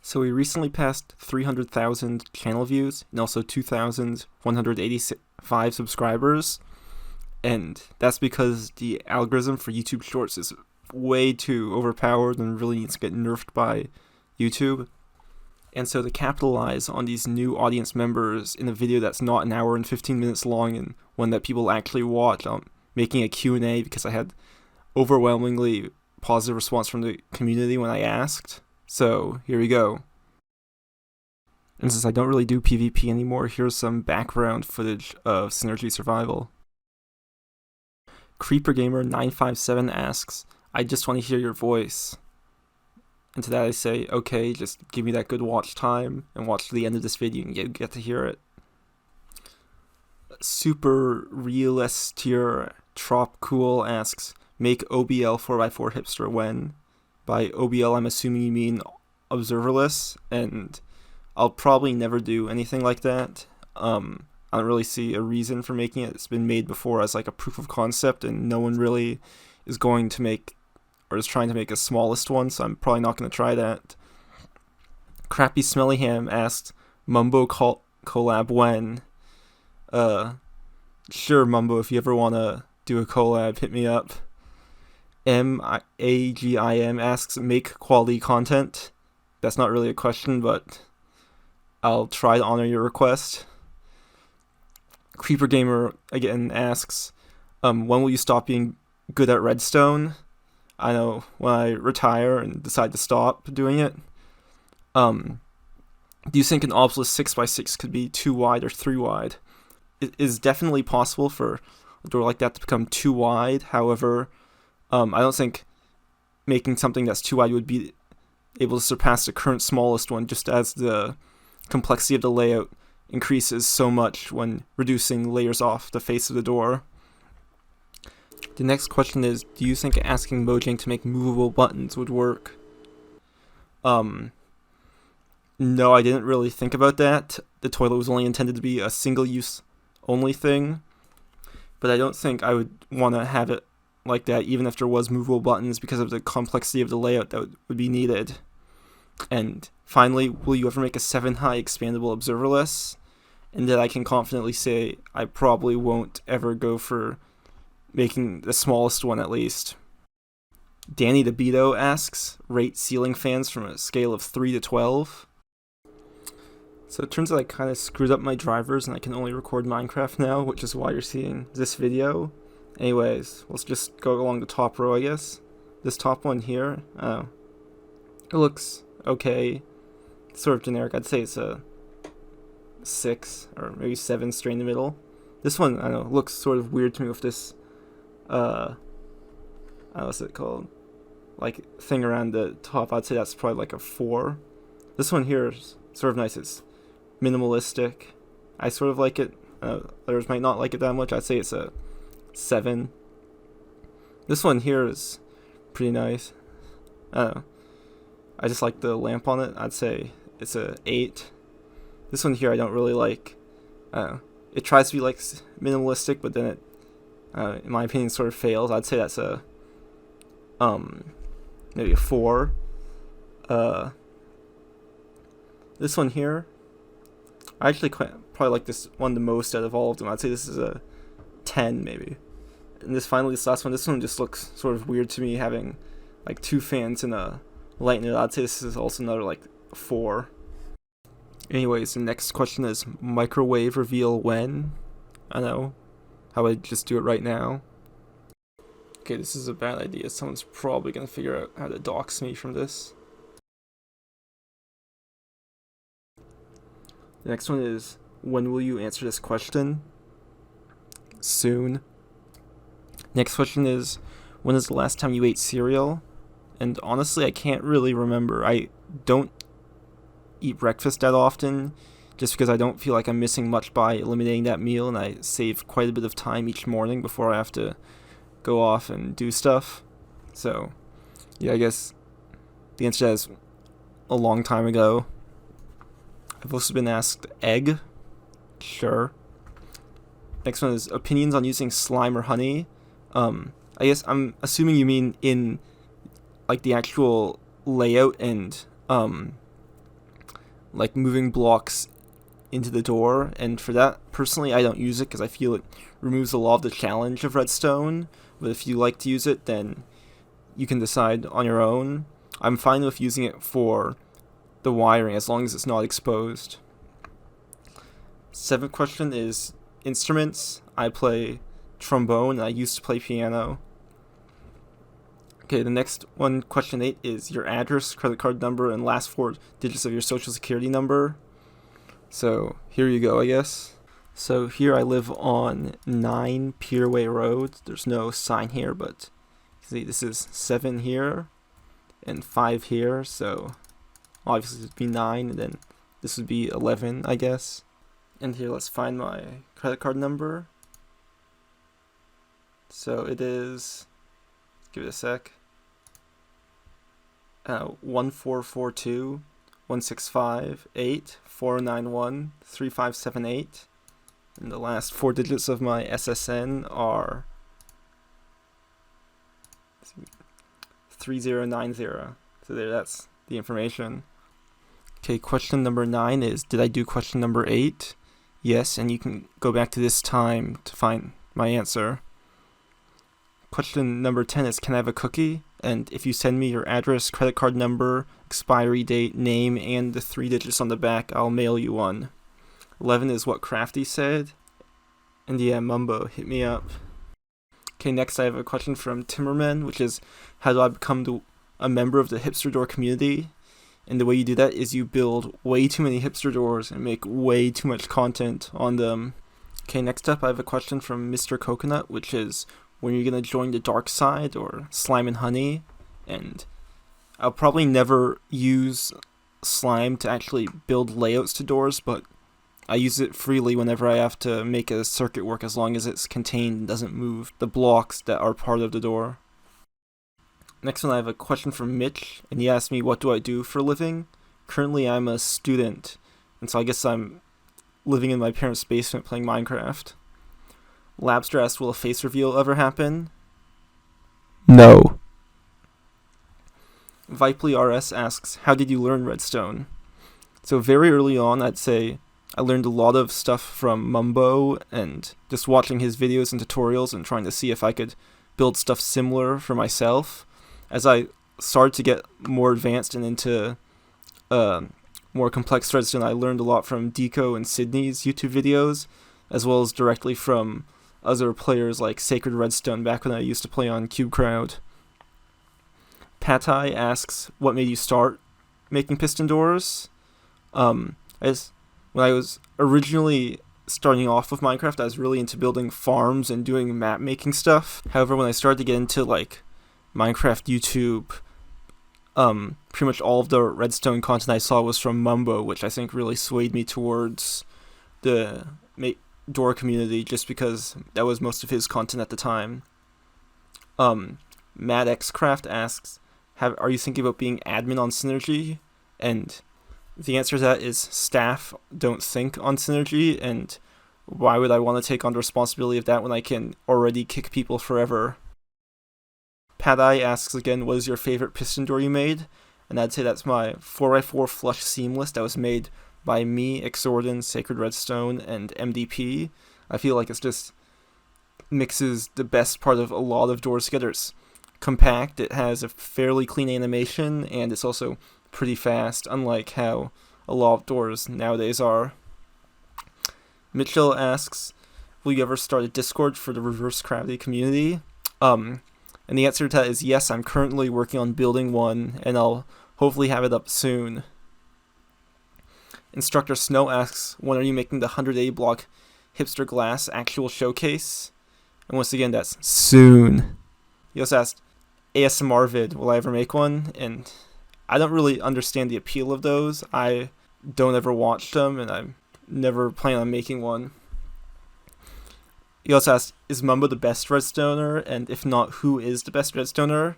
So we recently passed 300,000 channel views and also 2,185 subscribers. And that's because the algorithm for YouTube Shorts is way too overpowered and really needs to get nerfed by YouTube. And so to capitalize on these new audience members in a video that's not an hour and 15 minutes long and one that people actually watch, I'm making a Q&A because I had overwhelmingly positive response from the community when I asked. So here we go. And since I don't really do PvP anymore, here's some background footage of Synergy Survival. CreeperGamer957 asks, I just want to hear your voice. And to that I say, okay, just give me that good watch time and watch to the end of this video and you get to hear it. Super Realistier Trop Cool asks, make OBL 4x4 hipster when? By OBL I'm assuming you mean observerless, and I'll probably never do anything like that. I don't really see a reason for making it. It's been made before as like a proof of concept, and no one really is going to make or is trying to make a smallest one, so I'm probably not going to try that. Crappy Smelly Ham asked, Mumbo collab when? Sure, Mumbo, if you ever want to do a collab, hit me up. MAGIM asks, make quality content. That's not really a question, but I'll try to honor your request. Creeper Gamer again asks, when will you stop being good at Redstone? I know, when I retire and decide to stop doing it. Do you think an obelisk 6x6 could be too wide or 3 wide? It is definitely possible for a door like that to become too wide. However, I don't think making something that's too wide would be able to surpass the current smallest one, just as the complexity of the layout increases so much when reducing layers off the face of the door. The next question is, do you think asking Mojang to make movable buttons would work? No, I didn't really think about that. The toilet was only intended to be a single-use only thing, but I don't think I would want to have it like that even if there was movable buttons because of the complexity of the layout that would be needed. And finally, will you ever make a 7-high expandable observerless? And that I can confidently say I probably won't ever go for making the smallest one, at least. Danny DeBito asks, rate ceiling fans from a scale of 3 to 12. So it turns out I kind of screwed up my drivers and I can only record Minecraft now, which is why you're seeing this video. Anyways, let's just go along the top row, I guess. This top one here, it looks okay. Sort of generic. I'd say it's a 6 or maybe 7 straight in the middle. This one, I don't know, looks sort of weird to me with this, what's it called? Like, thing around the top. I'd say that's probably like a 4. This one here is sort of nice. It's minimalistic. I sort of like it. Others might not like it that much. I'd say it's a 7. This one here is pretty nice. I don't know. I just like the lamp on it. I'd say it's a 8. This one here I don't really like. It tries to be like minimalistic, but then it, in my opinion, sort of fails. I'd say that's a maybe a 4. This one here, I actually probably like this one the most out of all of them. I'd say this is a 10 maybe. And this last one, this one just looks sort of weird to me, having like 2 fans and a light in it. I'd say this is also another like 4. Anyways, the next question is microwave reveal when? I know. How would I just do it right now? Okay, this is a bad idea. Someone's probably gonna figure out how to dox me from this. The next one is, when will you answer this question? Soon. Next question is, when is the last time you ate cereal? And honestly, I can't really remember. I don't eat breakfast that often, just because I don't feel like I'm missing much by eliminating that meal, and I save quite a bit of time each morning before I have to go off and do stuff. So, yeah, I guess the answer to that is a long time ago. I've also been asked egg. Sure. Next one is opinions on using slime or honey. I guess I'm assuming you mean in like the actual layout and like moving blocks into the door, and for that, personally, I don't use it because I feel it removes a lot of the challenge of Redstone, but if you like to use it, then you can decide on your own. I'm fine with using it for the wiring as long as it's not exposed. 7th question is instruments. I play trombone, and I used to play piano. Okay, the next one, question 8, is your address, credit card number, and last 4 digits of your social security number. So here you go, I guess. So here I live on 9 Pierway Road. There's no sign here, but see, this is 7 here and 5 here. So obviously it would be 9, and then this would be 11, I guess. And here, let's find my credit card number. So it is, give it a sec, 1442 165 8491 3578, and the last 4 digits of my SSN are 3090. So there, that's the information. Okay, question number 9 is, did I do question number 8? Yes, and you can go back to this time to find my answer. Question number 10 is, can I have a cookie? And if you send me your address, credit card number, expiry date, name, and the 3 digits on the back, I'll mail you one. 11 is what Crafty said. And yeah, Mumbo, hit me up. Okay, next I have a question from Timmerman, which is, how do I become a member of the hipster door community? And the way you do that is you build way too many hipster doors and make way too much content on them. Okay, next up I have a question from Mr. Coconut, which is, when you're going to join the dark side, or slime and honey. And I'll probably never use slime to actually build layouts to doors, but I use it freely whenever I have to make a circuit work, as long as it's contained and doesn't move the blocks that are part of the door. Next one, I have a question from Mitch, and he asked me, what do I do for a living? Currently I'm a student, and so I guess I'm living in my parents' basement playing Minecraft. Labster asked, will a face reveal ever happen? No. Vipely RS asks, how did you learn Redstone? So very early on, I'd say I learned a lot of stuff from Mumbo and just watching his videos and tutorials and trying to see if I could build stuff similar for myself. As I started to get more advanced and into more complex Redstone, I learned a lot from Deco and Sydney's YouTube videos, as well as directly from other players like Sacred Redstone back when I used to play on CubeCrowd. Patai asks, what made you start making piston doors? When I was originally starting off with Minecraft, I was really into building farms and doing map making stuff. However, when I started to get into like Minecraft YouTube, pretty much all of the Redstone content I saw was from Mumbo, which I think really swayed me towards the door community, just because that was most of his content at the time. MadXCraft asks, are you thinking about being admin on Synergy? And the answer to that is staff don't think on Synergy, and why would I want to take on the responsibility of that when I can already kick people forever? Padai asks again, what is your favorite piston door you made? And I'd say that's my 4x4 flush seamless that was made by me, Exordan, Sacred Redstone, and MDP. I feel like it's just mixes the best part of a lot of doors together. It's compact, it has a fairly clean animation, and it's also pretty fast, unlike how a lot of doors nowadays are. Mitchell asks, will you ever start a Discord for the ReversedGravity community? And the answer to that is yes, I'm currently working on building one, and I'll hopefully have it up soon. Instructor Snow asks, when are you making the 100A block hipster glass actual showcase? And once again, that's soon. He also asked, ASMR vid, will I ever make one? And I don't really understand the appeal of those. I don't ever watch them, and I never plan on making one. He also asked, is Mumbo the best Redstoner? And if not, who is the best Redstoner?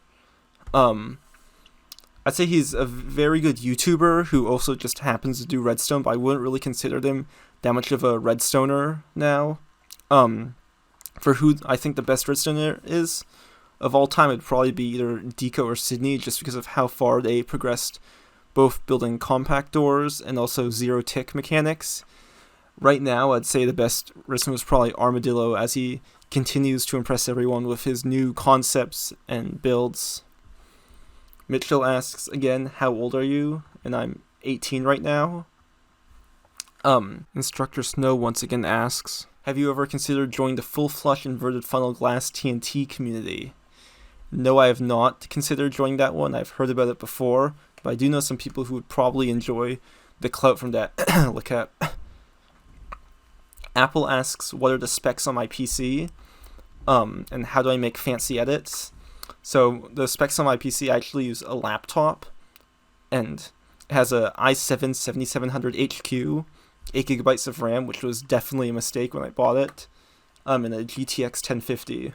I'd say he's a very good YouTuber who also just happens to do Redstone, but I wouldn't really consider him that much of a Redstoner now. For who I think the best Redstoner is of all time, it'd probably be either Deco or Sydney, just because of how far they progressed both building compact doors and also zero-tick mechanics. Right now, I'd say the best Redstone was probably Armadillo, as he continues to impress everyone with his new concepts and builds. Mitchell asks again, how old are you? And I'm 18 right now. Instructor Snow once again asks, have you ever considered joining the full flush inverted funnel glass TNT community? No, I have not considered joining that one. I've heard about it before, but I do know some people who would probably enjoy the clout from that. Look at Apple asks, what are the specs on my PC? And how do I make fancy edits? So the specs on my PC, I actually use a laptop, and it has a i7-7700 HQ, 8 gigabytes of RAM, which was definitely a mistake when I bought it, and a GTX 1050.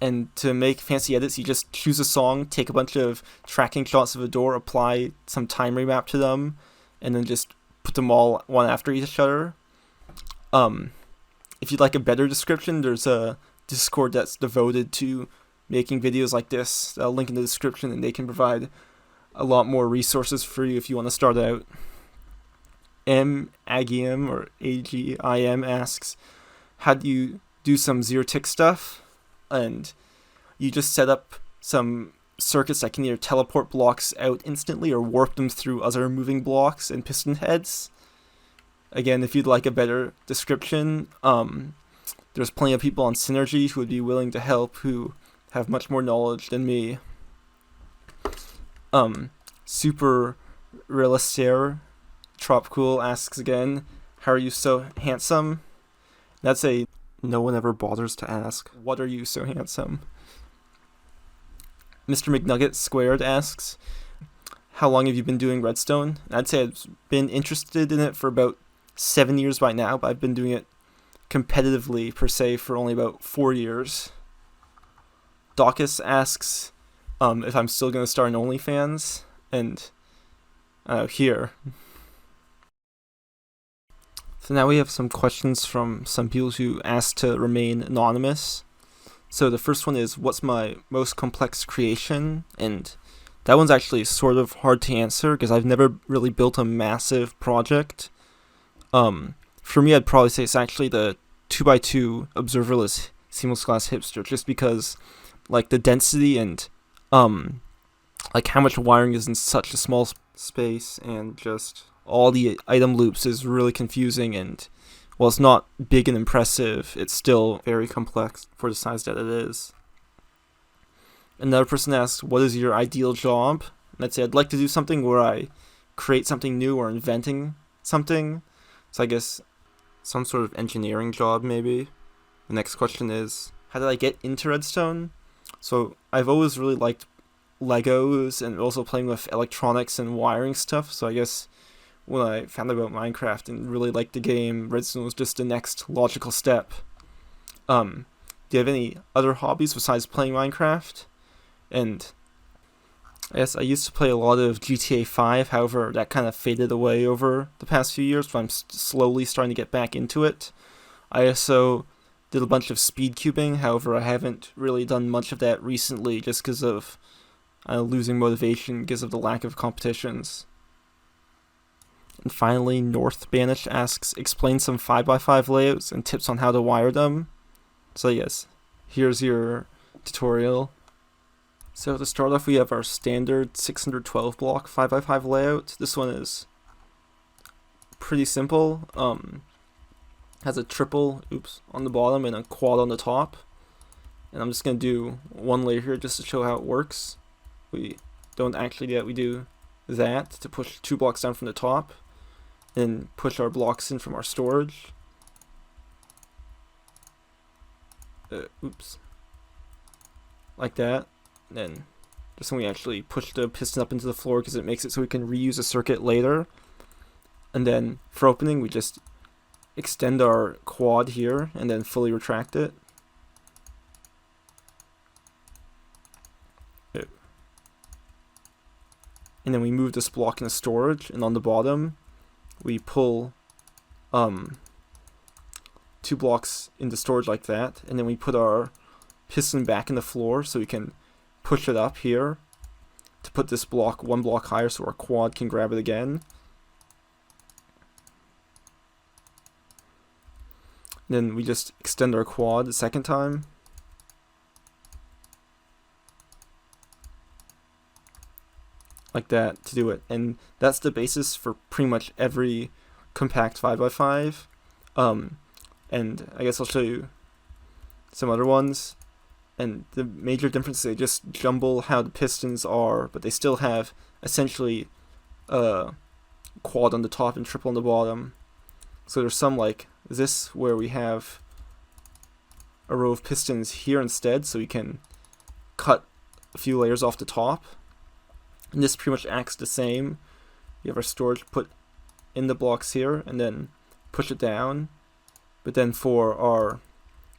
And to make fancy edits, you just choose a song, take a bunch of tracking shots of a door, apply some time remap to them, and then just put them all one after each other. If you'd like a better description, there's a Discord that's devoted to making videos like this. I'll link in the description, and they can provide a lot more resources for you if you want to start out. Agim or Agim asks, how do you do some zero-tick stuff? And you just set up some circuits that can either teleport blocks out instantly or warp them through other moving blocks and piston heads. Again, if you'd like a better description, there's plenty of people on Synergy who would be willing to help, who have much more knowledge than me. Super Realistair Tropical asks again, how are you so handsome? That's a no one ever bothers to ask, what are you so handsome? Mr. McNugget Squared asks, how long have you been doing Redstone? I'd say I've been interested in it for about 7 years by now, but I've been doing it competitively, per se, for only about 4 years. Dawkins asks if I'm still going to start an OnlyFans, and here. So now we have some questions from some people who asked to remain anonymous. So the first one is, what's my most complex creation? And that one's actually sort of hard to answer because I've never really built a massive project. For me, I'd probably say it's actually the 2x2 observerless seamless glass hipster, just because like the density and like how much wiring is in such a small space, and just all the item loops is really confusing, and while it's not big and impressive, it's still very complex for the size that it is. Another person asks, what is your ideal job? And I'd say I'd like to do something where I create something new or inventing something. So I guess some sort of engineering job, maybe. The next question is, how did I get into Redstone? So I've always really liked Legos and also playing with electronics and wiring stuff. So I guess when I found out about Minecraft and really liked the game, Redstone was just the next logical step. Do you have any other hobbies besides playing Minecraft? And I guess I used to play a lot of GTA 5, however, that kind of faded away over the past few years, but I'm slowly starting to get back into it. I also did a bunch of speed cubing, however, I haven't really done much of that recently just because of losing motivation because of the lack of competitions. And finally, North Banish asks, explain some 5x5 layouts and tips on how to wire them. So yes, here's your tutorial. So to start off, we have our standard 612 block 5x5 layout. This one is pretty simple. Has a triple on the bottom and a quad on the top. And I'm just going to do one layer here just to show how it works. We don't actually do that, we do that to push 2 blocks down from the top, and push our blocks in from our storage. Like that. And then just when we actually push the piston up into the floor because it makes it so we can reuse a circuit later. And then for opening, we just extend our quad here and then fully retract it. And then we move this block into storage, and on the bottom we pull 2 blocks into storage like that, and then we put our piston back in the floor so we can push it up here, to put this block one block higher so our quad can grab it again. Then we just extend our quad the second time. Like that to do it. And that's the basis for pretty much every compact 5x5. And I guess I'll show you some other ones. And the major difference is they just jumble how the pistons are, but they still have essentially quad on the top and triple on the bottom. So there's some like this where we have a row of pistons here instead, so we can cut a few layers off the top. And this pretty much acts the same. You have our storage put in the blocks here and then push it down. But then for our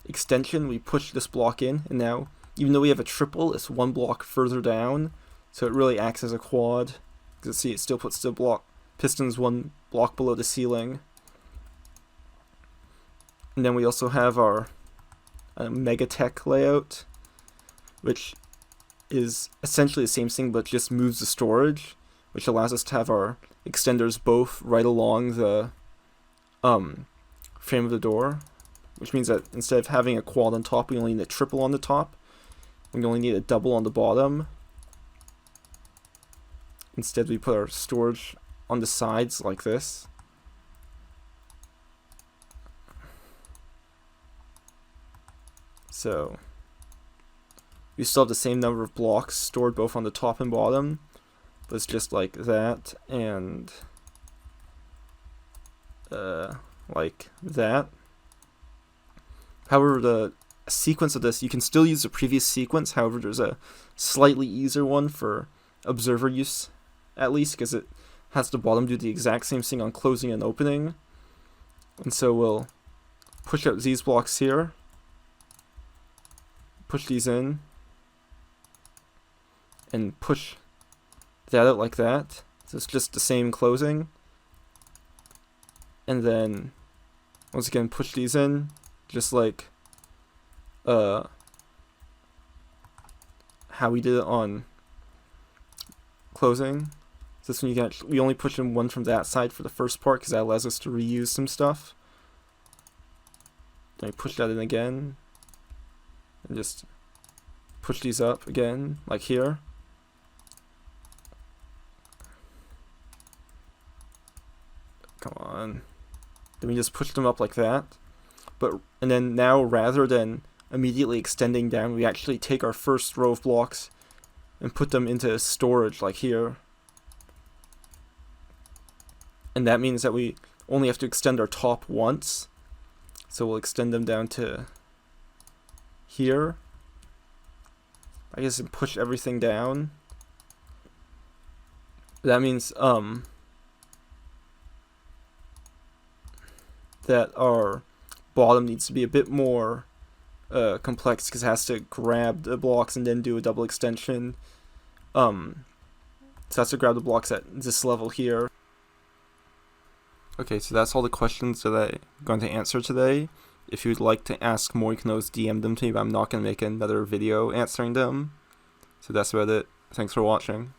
extension, we push this block in, and now, even though we have a triple, it's one block further down, so it really acts as a quad. Because see, it still puts the pistons one block below the ceiling. And then we also have our Megatech layout, which is essentially the same thing, but just moves the storage, which allows us to have our extenders both right along the frame of the door, which means that instead of having a quad on top, we only need a triple on the top. We only need a double on the bottom. Instead, we put our storage on the sides like this. So we still have the same number of blocks stored both on the top and bottom, but it's just like that and like that. However, the sequence of this, you can still use the previous sequence. However, there's a slightly easier one for observer use, at least, because it has the bottom do the exact same thing on closing and opening. And so we'll push out these blocks here, push these in, and push that out like that. So it's just the same closing. And then, once again, push these in, just like how we did it on closing. So this one we only push in one from that side for the first part because that allows us to reuse some stuff. Then we push that in again, and just push these up again, like here. Come on. Then we just push them up like that. And then now, rather than immediately extending down, we actually take our first row of blocks and put them into storage like here. And that means that we only have to extend our top once. So we'll extend them down to here, I guess, and push everything down. That means that our bottom needs to be a bit more complex because it has to grab the blocks and then do a double extension. So it has to grab the blocks at this level here. Okay, so that's all the questions that I'm going to answer today. If you'd like to ask more, you can always DM them to me, but I'm not going to make another video answering them. So that's about it. Thanks for watching.